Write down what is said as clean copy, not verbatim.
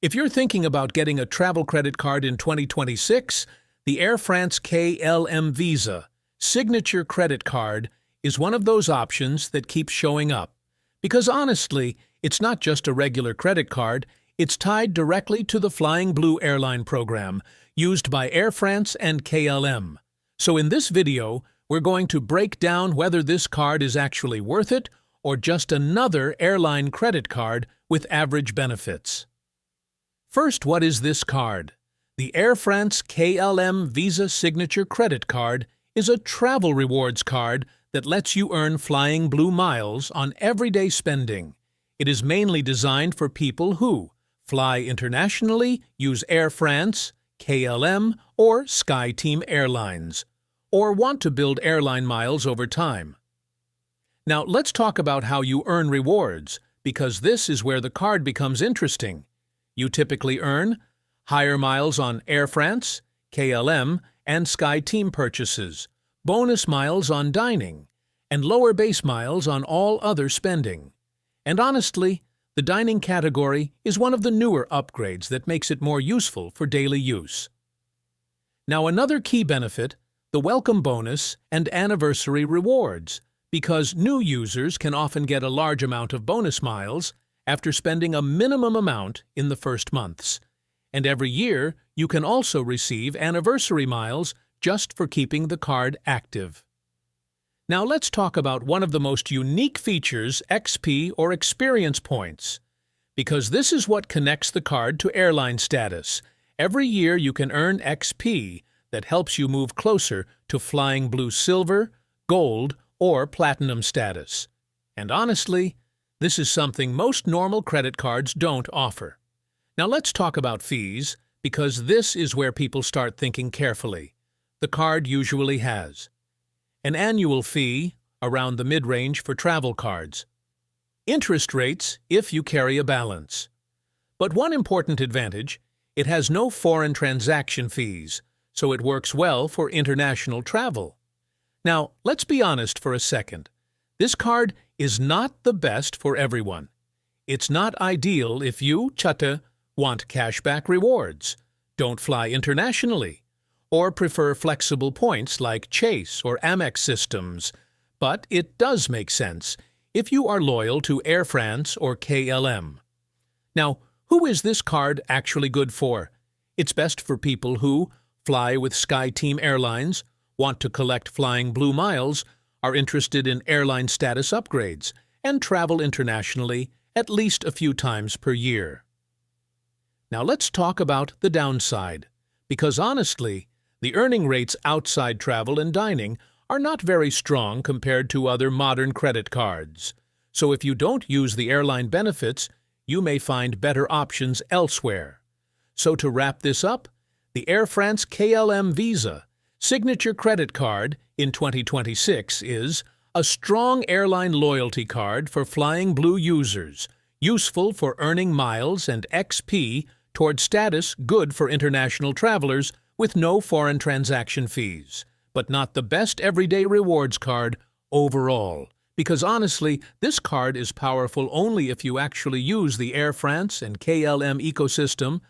If you're thinking about getting a travel credit card in 2026, the Air France KLM Visa Signature Credit Card is one of those options that keeps showing up. Because honestly, it's not just a regular credit card, it's tied directly to the Flying Blue airline program used by Air France and KLM. So in this video, we're going to break down whether this card is actually worth it or just another airline credit card with average benefits. First, what is this card? The Air France KLM Visa Signature Credit Card is a travel rewards card that lets you earn Flying Blue miles on everyday spending. It is mainly designed for people who fly internationally, use Air France, KLM, or SkyTeam airlines, or want to build airline miles over time. Now, let's talk about how you earn rewards, because this is where the card becomes interesting. You typically earn higher miles on Air France, KLM, and SkyTeam purchases, bonus miles on dining, and lower base miles on all other spending. And honestly, the dining category is one of the newer upgrades that makes it more useful for daily use. Now, another key benefit, the welcome bonus and anniversary rewards, because new users can often get a large amount of bonus miles after spending a minimum amount in the first months. And every year, you can also receive anniversary miles just for keeping the card active. Now let's talk about one of the most unique features, XP or experience points, because this is what connects the card to airline status. Every year you can earn XP that helps you move closer to Flying Blue Silver, Gold, or Platinum status. And honestly, this is something most normal credit cards don't offer. Now let's talk about fees, because this is where people start thinking carefully. The card usually has an annual fee, around the mid-range for travel cards. Interest rates if you carry a balance. But one important advantage, it has no foreign transaction fees, so it works well for international travel. Now, let's be honest for a second. This card is not the best for everyone. It's not ideal if you, chatta, want cashback rewards, don't fly internationally, or prefer flexible points like Chase or Amex systems. But it does make sense if you are loyal to Air France or KLM. Now, who is this card actually good for? It's best for people who fly with SkyTeam Airlines, want to collect Flying Blue miles, are interested in airline status upgrades, and travel internationally at least a few times per year. Now let's talk about the downside, because honestly, the earning rates outside travel and dining are not very strong compared to other modern credit cards. So if you don't use the airline benefits, you may find better options elsewhere. So to wrap this up, the Air France KLM Visa Signature Credit Card in 2026 is a strong airline loyalty card for Flying Blue users, useful for earning miles and XP toward status, good for international travelers with no foreign transaction fees, but not the best everyday rewards card overall. Because honestly, this card is powerful only if you actually use the Air France and KLM ecosystem